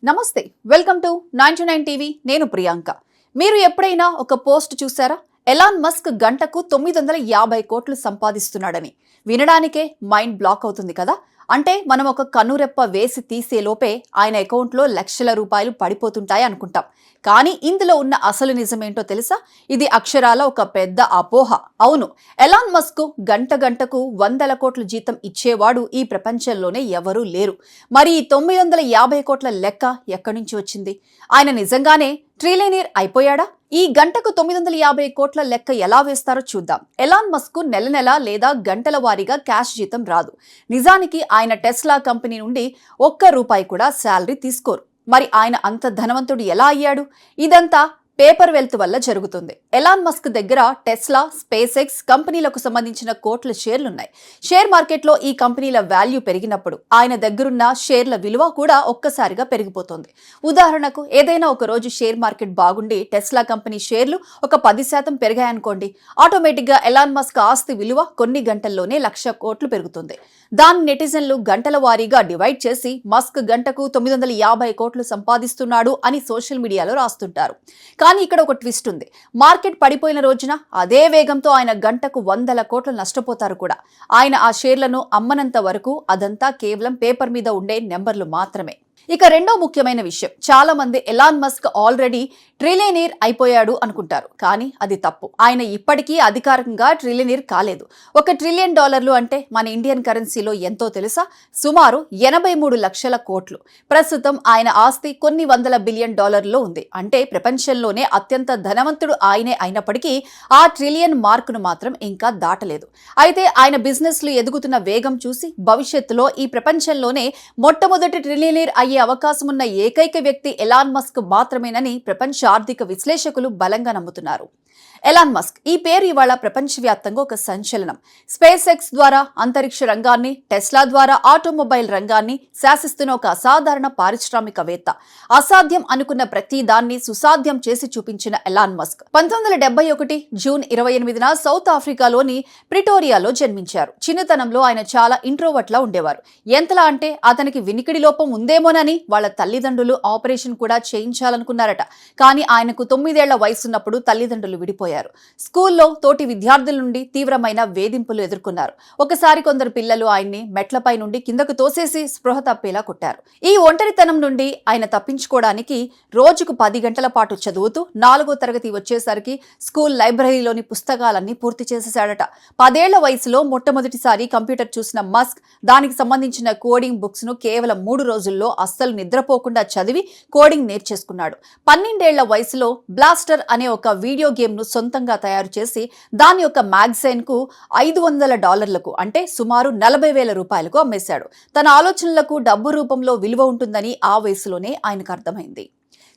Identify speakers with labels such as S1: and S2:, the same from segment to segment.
S1: నమస్తే, welcome to 99 TV. నేను ప్రియాంక. మీరు ఎప్పుడైనా ఒక పోస్ట్ చూసారా? ఎలాన్ మస్క్ గంటకు 950 కోట్లు సంపాదిస్తున్నాడని వినడానికే మైండ్ బ్లాక్ అవుతుంది కదా. అంటే మనం ఒక కన్నురెప్ప వేసి తీసేలోపే ఆయన అకౌంట్లో లక్షల రూపాయలు పడిపోతుంటాయి అనుకుంటాం. కానీ ఇందులో ఉన్న అసలు నిజమేంటో తెలుసా? ఇది అక్షరాల ఒక పెద్ద అపోహ. అవును, ఎలాన్ మస్క్ గంటకు 100 కోట్ల జీతం ఇచ్చేవాడు ఈ ప్రపంచంలోనే ఎవరూ లేరు. మరి ఈ 950 కోట్ల లెక్క ఎక్కడి నుంచి వచ్చింది? ఆయన నిజంగానే ట్రిలియనీర్ అయిపోయాడా? ఈ గంటకు 950 కోట్ల లెక్క ఎలా వేస్తారో చూద్దాం. ఎలాన్ మస్క్ నెల లేదా గంటల వారీగా క్యాష్ జీతం రాదు. నిజానికి ఆయన టెస్లా కంపెనీ నుండి ₹1 కూడా శాలరీ తీసుకోరు. మరి ఆయన అంత ధనవంతుడు ఎలా అయ్యాడు? ఇదంతా పేపర్ వెల్త్ వల్ల జరుగుతుంది. ఎలాన్ మస్క్ దగ్గర టెస్లా, స్పేస్ ఎక్స్ కంపెనీలకు సంబంధించిన కోట్ల షేర్లున్నాయి. షేర్ మార్కెట్లో ఈ కంపెనీల వాల్యూ పెరిగినప్పుడు ఆయన దగ్గరున్న షేర్ల విలువ కూడా ఒక్కసారిగా పెరిగిపోతుంది. ఉదాహరణకు ఏదైనా ఒక రోజు షేర్ మార్కెట్ బాగుండి టెస్లా కంపెనీ షేర్లు ఒక 10% పెరిగాయనుకోండి, ఆటోమేటిక్గా ఎలాన్ మస్క్ ఆస్తి విలువ కొన్ని గంటల్లోనే 1,00,000 కోట్లు పెరుగుతుంది. దాన్ని నెటిజన్లు గంటల వారీగా డివైడ్ చేసి మస్క్ గంటకు 950 కోట్లు సంపాదిస్తున్నాడు అని సోషల్ మీడియాలో రాస్తుంటారు. కానీ ఇక్కడ ఒక ట్విస్ట్ ఉంది. మార్కెట్ పడిపోయిన రోజున అదే వేగంతో ఆయన గంటకు 100 కోట్లు నష్టపోతారు కూడా. ఆయన ఆ షేర్లను అమ్మనంత వరకు అదంతా కేవలం పేపర్ మీద ఉండే నెంబర్లు మాత్రమే. ఇక రెండో ముఖ్యమైన విషయం, చాలా మంది ఎలాన్ మస్క్ ఆల్రెడీ ట్రిలియనీర్ అయిపోయాడు అనుకుంటారు. కానీ అది తప్పు. ఆయన ఇప్పటికీ అధికారికంగా ట్రిలియనీర్ కాలేదు. $1 ట్రిలియన్ అంటే మన ఇండియన్ కరెన్సీలో ఎంతో తెలుసా? సుమారు 83 లక్షల కోట్లు. ప్రస్తుతం ఆయన ఆస్తి కొన్ని వందల బిలియన్ డాలర్లో ఉంది. అంటే ప్రపంచంలోనే అత్యంత ధనవంతుడు ఆయనే అయినప్పటికీ ఆ ట్రిలియన్ మార్కును మాత్రం ఇంకా దాటలేదు. అయితే ఆయన బిజినెస్లు ఎదుగుతున్న వేగం చూసి భవిష్యత్తులో ఈ ప్రపంచంలోనే మొట్టమొదటి ట్రిలియనీర్ అయ్యే అవకాశమున్న ఏకైక వ్యక్తి ఎలాన్ మస్క్ మాత్రమేనని ప్రపంచ ఆర్థిక విశ్లేషకులు బలంగా నమ్ముతున్నారు. ఎలాన్ మస్క్ ఈ పేరు ఇవాళ ప్రపంచవ్యాప్తంగా ఒక సంచలనం. స్పేస్ ఎక్స్ ద్వారా అంతరిక్ష రంగాన్ని, టెస్లా ద్వారా ఆటోమొబైల్ రంగాన్ని శాసిస్తున్న ఒక అసాధారణ పారిశ్రామికవేత్త. అసాధ్యం అనుకున్న ప్రతి దాన్ని సుసాధ్యం చేసి చూపించిన ఎలాన్ మస్క్ 1971 జూన్ 28న సౌత్ ఆఫ్రికాలోని ప్రిటోరియాలో జన్మించారు. చిన్నతనంలో ఆయన చాలా ఇంట్రోవర్ట్లా ఉండేవారు. ఎంతలా అంటే అతనికి వినికిడి లోపం ఉందేమోనని వాళ్ళ తల్లిదండ్రులు ఆపరేషన్ కూడా చేయించాలనుకున్నారట. కానీ ఆయనకు 9 ఏళ్ల వయసున్నప్పుడు తల్లిదండ్రులు విడిపోయారు. స్కూల్లో తోటి విద్యార్థుల నుండి తీవ్రమైన వేధింపులు ఎదుర్కొన్నారు. ఒకసారి కొందరు పిల్లలు ఆయన్ని మెట్లపై నుండి కిందకు తోసేసి స్పృహ తప్పేలా కొట్టారు. ఈ ఒంటరితనం నుండి ఆయన తప్పించుకోవడానికి రోజుకు 10 గంటల పాటు చదువుతూ 4వ తరగతి వచ్చేసరికి స్కూల్ లైబ్రరీలోని పుస్తకాలన్నీ పూర్తి చేసేశాడట. 10 ఏళ్ల వయసులో మొట్టమొదటిసారి కంప్యూటర్ చూసిన మస్క్ దానికి సంబంధించిన కోడింగ్ బుక్స్ ను కేవలం 3 రోజుల్లో అస్సలు నిద్రపోకుండా చదివి కోడింగ్ నేర్చేసుకున్నాడు. 12 ఏళ్ల వయసులో బ్లాస్టర్ అనే ఒక వీడియో గేమ్ ను సొంతంగా తయారు చేసి దాని యొక్క మ్యాగజైన్ కు $500 అంటే సుమారు 40,000 రూపాయలకు అమ్మేశాడు. తన ఆలోచనలకు డబ్బు రూపంలో విలువ ఉంటుందని ఆ వయసులోనే ఆయనకు అర్థమైంది.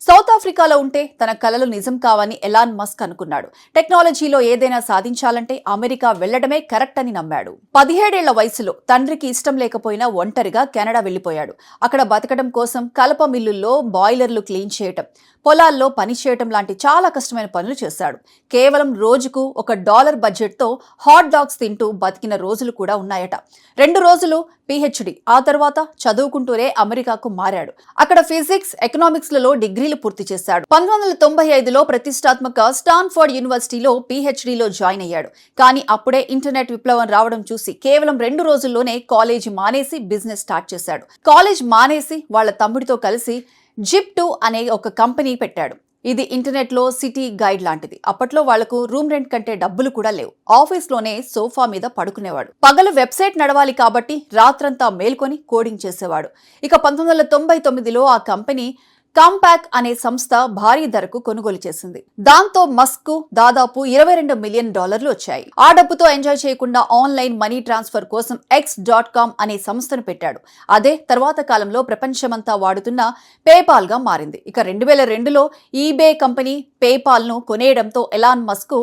S1: సౌత్ ఆఫ్రికాలో ఉంటే తన కలలు నిజం కావని ఎలాన్ మస్క్ అనుకున్నాడు. టెక్నాలజీలో ఏదైనా సాధించాలంటే అమెరికా వెళ్లడమే కరెక్ట్ అని నమ్మాడు. 17 ఏళ్ల వయసులో తండ్రికి ఇష్టం లేకపోయినా ఒంటరిగా కెనడా వెళ్లిపోయాడు. అక్కడ బతకడం కోసం కలప మిల్లుల్లో బాయిలర్లు క్లీన్ చేయటం, పొలాల్లో పని చేయటం లాంటి చాలా కష్టమైన పనులు చేశాడు. కేవలం రోజుకు $1 బడ్జెట్తో హాట్ డాగ్స్ తింటూ బతికిన రోజులు కూడా ఉన్నాయట. 2 రోజులు PhD, ఆ తర్వాత చదువుకుంటూనే అమెరికాకు మారాడు. అక్కడ ఫిజిక్స్, ఎకనామిక్స్లలో డిగ్రీలు పూర్తి చేశాడు. 1995లో ప్రతిష్టాత్మక స్టాన్ఫోర్డ్ యూనివర్సిటీలో PhDలో జాయిన్ అయ్యాడు. కానీ అప్పుడే ఇంటర్నెట్ విప్లవం రావడం చూసి కేవలం 2 రోజుల్లోనే కాలేజీ మానేసి బిజినెస్ స్టార్ట్ చేశాడు. కాలేజ్ మానేసి వాళ్ళ తమ్ముడితో కలిసి Zip2 అనే ఒక కంపెనీ పెట్టాడు. ఇది ఇంటర్నెట్ లో సిటీ గైడ్ లాంటిది. అప్పట్లో వాళ్లకు రూమ్ రెంట్ కంటే డబ్బులు కూడా లేవు. ఆఫీస్ లోనే సోఫా మీద పడుకునేవాడు. పగలు వెబ్సైట్ నడవాలి కాబట్టి రాత్రంతా మేల్కొని కోడింగ్ చేసేవాడు. ఇక 1999లో ఆ కంపెనీ కాంపాక్ అనే సంస్థ భారీ ధరకు కొనుగోలు చేసింది. దాంతో మస్క్ కు దాదాపు $22 మిలియన్ వచ్చాయి. ఆ డబ్బుతో ఎంజాయ్ చేయకుండా ఆన్లైన్ మనీ ట్రాన్స్ఫర్ కోసం X.com అనే సంస్థను పెట్టాడు. అదే తర్వాత కాలంలో ప్రపంచమంతా వాడుతున్న పేపాల్ గా మారింది. ఇక 2002లో ఈబే కంపెనీ పేపాల్ ను కొనేయడంతో ఎలాన్ మస్క్ కు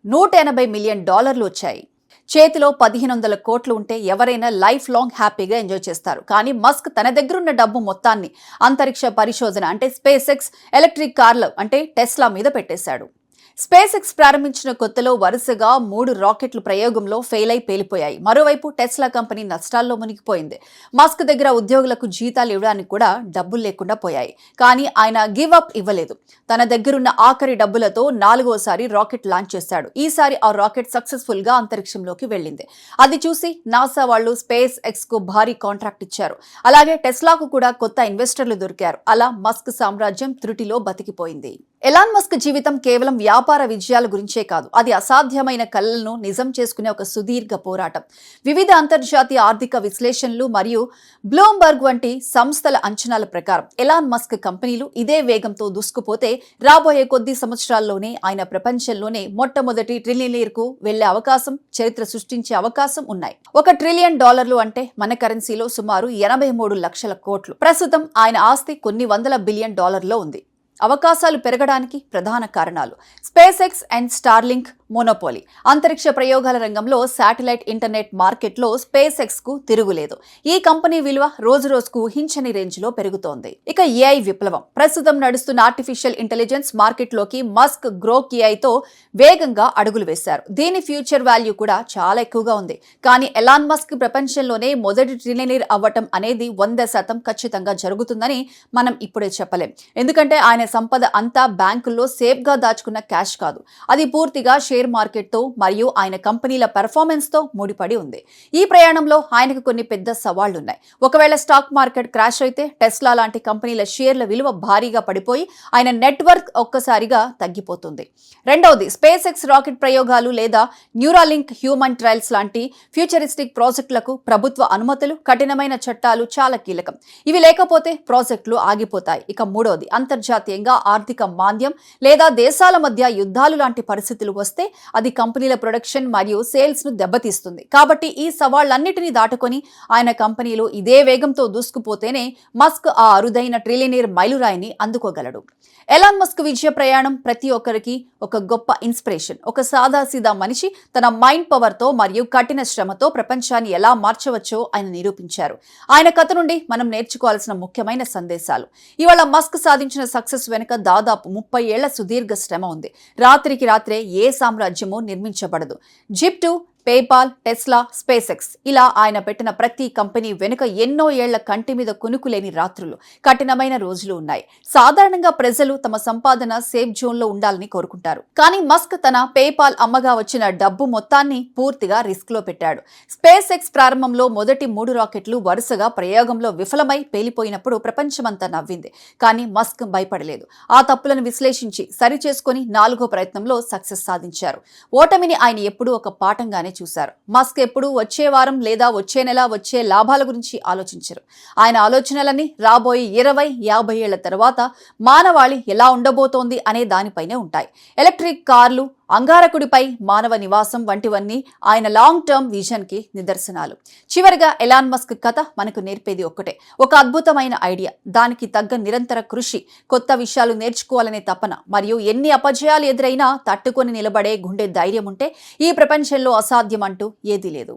S1: $180 మిలియన్ వచ్చాయి. చేతిలో 1,500 కోట్లు ఉంటే ఎవరైనా లైఫ్ లాంగ్ హ్యాపీగా ఎంజాయ్ చేస్తారు. కానీ మస్క్ తన దగ్గరున్న డబ్బు మొత్తాన్ని అంతరిక్ష పరిశోధన అంటే స్పేస్ ఎక్స్, ఎలక్ట్రిక్ కార్లు అంటే టెస్లా మీద పెట్టేశాడు. స్పేస్ ఎక్స్ ప్రారంభించిన కొత్తలో వరుసగా 3 రాకెట్లు ప్రయోగంలో ఫెయిల్ అయి పేలిపోయాయి. మరోవైపు టెస్లా కంపెనీ నష్టాల్లో మునిగిపోయింది. మస్క్ దగ్గర ఉద్యోగులకు జీతాలు ఇవ్వడానికి కూడా డబ్బులు లేకుండా పోయాయి. కానీ ఆయన గివ్ అప్ ఇవ్వలేదు. తన దగ్గరున్న ఆఖరి డబ్బులతో 4వసారి రాకెట్ లాంచ్ చేశాడు. ఈసారి ఆ రాకెట్ సక్సెస్ఫుల్ గా అంతరిక్షంలోకి వెళ్ళింది. అది చూసి నాసా వాళ్ళు స్పేస్ ఎక్స్ కు భారీ కాంట్రాక్ట్ ఇచ్చారు. అలాగే టెస్లాకు కూడా కొత్త ఇన్వెస్టర్లు దొరికారు. అలా మస్క్ సామ్రాజ్యం త్రుటిలో బతికిపోయింది. ఎలాన్ మస్క్ జీవితం కేవలం వ్యాపార విజయాల గురించే కాదు, అది అసాధ్యమైన కలలను నిజం చేసుకునే ఒక సుదీర్ఘ పోరాటం. వివిధ అంతర్జాతీయ ఆర్థిక విశ్లేషణలు మరియు బ్లూంబర్గ్ వంటి సంస్థల అంచనాల ప్రకారం ఎలాన్ మస్క్ కంపెనీలు ఇదే వేగంతో దూసుకుపోతే రాబోయే కొద్ది సంవత్సరాల్లోనే ఆయన ప్రపంచంలోనే మొట్టమొదటి ట్రిలియనీర్ కు వెళ్లే అవకాశం, చరిత్ర సృష్టించే అవకాశం ఉన్నాయి. $1 ట్రిలియన్ అంటే మన కరెన్సీలో సుమారు 83 లక్షల కోట్లు. ప్రస్తుతం ఆయన ఆస్తి కొన్ని వందల బిలియన్ డాలర్లో ఉంది. అవకాశాలు పెరగడానికి ప్రధాన కారణాలు space X and Starlink monopoly. అంతరిక్ష ప్రయోగాల రంగంలో శాటిలైట్ ఇంటర్నెట్ మార్కెట్లో స్పేస్ ఎక్స్ కు తిరుగులేదు. ఈ కంపెనీ విలువ రోజురోజుకు ఊహించని రేంజ్ లో పెరుగుతోంది. ఇక ఏఐ విప్లవం. ప్రస్తుతం నడుస్తున్న ఆర్టిఫిషియల్ ఇంటెలిజెన్స్ మార్కెట్లోకి మస్క్ గ్రోక్ ఏఐతో వేగంగా అడుగులు వేశారు. దీని ఫ్యూచర్ వాల్యూ కూడా చాలా ఎక్కువగా ఉంది. కానీ ఎలాన్ మస్క్ ప్రపంచంలోనే మొదటి ట్రిలియనీర్ అవ్వటం అనేది 100% ఖచ్చితంగా జరుగుతుందని మనం ఇప్పుడే చెప్పలేం. ఎందుకంటే ఆయన సంపద అంతా బ్యాంకుల్లో సేఫ్ గా దాచుకున్న క్యాష్ కాదు, అది పూర్తిగా షేర్ మార్కెట్ తో మరియు ఆయన కంపెనీల పెర్ఫార్మెన్స్ తో ముడిపడి ఉంది. ఈ ప్రయాణంలో ఆయనకు కొన్ని పెద్ద సవాళ్లున్నాయి. ఒకవేళ స్టాక్ మార్కెట్ క్రాష్ అయితే టెస్లా లాంటి కంపెనీల షేర్ల విలువ భారీగా పడిపోయి ఆయన నెట్వర్క్ ఒక్కసారిగా తగ్గిపోతుంది. రెండవది, స్పేస్ ఎక్స్ రాకెట్ ప్రయోగాలు లేదా న్యూరాలింక్ హ్యూమన్ ట్రయల్స్ లాంటి ఫ్యూచరిస్టిక్ ప్రాజెక్టులకు ప్రభుత్వ అనుమతులు, కఠినమైన చట్టాలు చాలా కీలకం. ఇవి లేకపోతే ప్రాజెక్టులు ఆగిపోతాయి. ఇక మూడవది, అంతర్జాతీయంగా ఆర్థిక మాంద్యం లేదా దేశాల మధ్య యుద్ధాలు లాంటి పరిస్థితులు వస్తే అది కంపెనీల ప్రొడక్షన్ మరియు సేల్స్ ను దెబ్బతీస్తుంది. కాబట్టి ఈ సవాళ్లన్నిటినీ దాటుకొని ఆయన కంపెనీలు ఇదే వేగంతో దూసుకుపోతేనే మస్క్ ఆ అరుదైన ట్రిలియనీర్ మైలురాయిని అందుకోగలడు. ఎలాన్ మస్క్ విజయ ప్రయాణం ప్రతి ఒక్కరికి ఒక గొప్ప ఇన్స్పిరేషన్. ఒక సాదాసీదా మనిషి తన మైండ్ పవర్ తో మరియు కఠిన శ్రమతో ప్రపంచాన్ని ఎలా మార్చవచ్చో ఆయన నిరూపించారు. ఆయన కథ నుండి మనం నేర్చుకోవాల్సిన ముఖ్యమైన సందేశాలు. ఇవాళ మస్క్ సాధించిన సక్సెస్ వెనుక దాదాపు 30 ఏళ్ల సుదీర్ఘ శ్రమ ఉంది. రాత్రికి రాత్రే ఏ సామ్రాజ్యమూ నిర్మించబడదు. జిప్2, పేపాల్, టెస్లా, స్పేస్ ఎక్స్ ఇలా ఆయన పెట్టిన ప్రతి కంపెనీ వెనుక ఎన్నో ఏళ్ల కంటి మీద కునుకులేని రాత్రులు, కఠినమైన రోజులు ఉన్నాయి. సాధారణంగా ప్రజలు తమ సంపాదన సేఫ్ జోన్ లో ఉండాలని కోరుకుంటారు. కానీ మస్క్ తన పేపాల్ అమ్మగా వచ్చిన డబ్బు మొత్తాన్ని పూర్తిగా రిస్క్ లో పెట్టాడు. స్పేస్ ఎక్స్ ప్రారంభంలో మొదటి 3 రాకెట్లు వరుసగా ప్రయోగంలో విఫలమై పేలిపోయినప్పుడు ప్రపంచమంతా నవ్వింది. కానీ మస్క్ భయపడలేదు. ఆ తప్పులను విశ్లేషించి సరిచేసుకుని 4వ ప్రయత్నంలో సక్సెస్ సాధించారు. ఓటమిని ఆయన ఎప్పుడూ ఒక పాఠంగానే చూశారు. మస్క్ ఎప్పుడు వచ్చే వారం లేదా వచ్చే నెల వచ్చే లాభాల గురించి ఆలోచించరు. ఆయన ఆలోచనలని రాబోయే 20-50 ఏళ్ల తర్వాత మానవాళి ఎలా ఉండబోతోంది అనే దానిపైనే ఉంటాయి. ఎలక్ట్రిక్ కార్లు, అంగారకుడిపై మానవ నివాసం వంటివన్నీ ఆయన లాంగ్ టర్మ్ విజన్ కి నిదర్శనాలు. చివరిగా ఎలాన్ మస్క్ కథ మనకు నేర్పేది ఒక్కటే, ఒక అద్భుతమైన ఐడియా, దానికి తగ్గ నిరంతర కృషి, కొత్త విషయాలు నేర్చుకోవాలనే తపన మరియు ఎన్ని అపజయాలు ఎదురైనా తట్టుకొని నిలబడే గుండె ధైర్యం ఉంటే ఈ ప్రపంచంలో అసాధ్యం అంటూ ఏదీ లేదు.